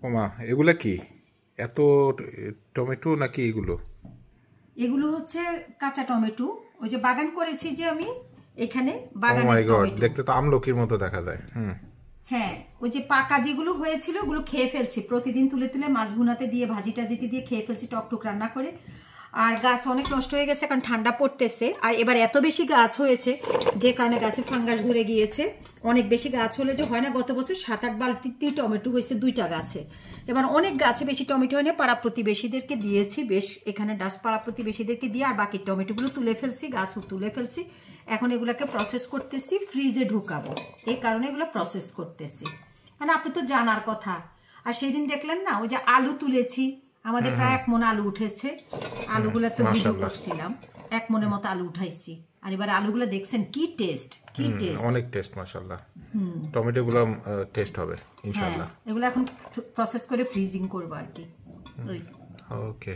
ওমা, এগুলা কি? এত টমেটো নাকি এগুলো? এগুলো হচ্ছে কাঁচা টমেটো, ওই যে বাগান করেছি যে আমি এখানে ও বাগানের মাই গড, টমেটো। দেখতে তো আমলকির মতো দেখা যায়। হ্যাঁ, ওই যে পাকা যেগুলো হয়েছিল ওগুলো খেয়ে ফেলছি, প্রতিদিন তুলে তুলে মাছ ভুনাতে দিয়ে ভাজি টাজিতে দিয়ে খেয়ে ফেলছি টকটক রান্না করে। আর গাছ অনেক নষ্ট হয়ে গেছে কারণ ঠান্ডা পড়তেছে, আর এবার এত বেশি গাছ হয়েছে যে কারণে গাছে ফাঙ্গাস ধরে গিয়েছে। অনেক বেশি গাছ হলে যে হয় না, গত বছর 7-8 বালতিতে টমেটো হয়েছে 2টা গাছে। এবার অনেক গাছে বেশি টমেটো হয় না, পাড়া প্রতিবেশীদেরকে দিয়েছি বেশ, এখানে ডাস পাড়া প্রতিবেশীদেরকে দিয়ে, আর বাকি টমেটোগুলো তুলে ফেলছি, গাছও তুলে ফেলছি। এখন এগুলোকে প্রসেস করতেছি, ফ্রিজে ঢুকাবো, এই কারণে এগুলো প্রসেস করতেছি। মানে আপনি তো জানার কথা। আর সেই দিন দেখলেন না, ওই যে আলু তুলেছি, আমাদের প্রায় 1 মণ আলু উঠেছে। আলুগুলো তো ভিডিও করছিলাম, 1 মণের মতো আলু উঠাইছি। আর এবার আলুগুলো দেখছেন কি টেস্ট, কি টেস্ট, অনেক টেস্ট মাশাআল্লাহ। টমেটোগুলো টেস্ট হবে হ্যাঁ ইনশাআল্লাহ। এগুলো এখন প্রসেস করে ফ্রিজিং করবো আর কি। ওকে।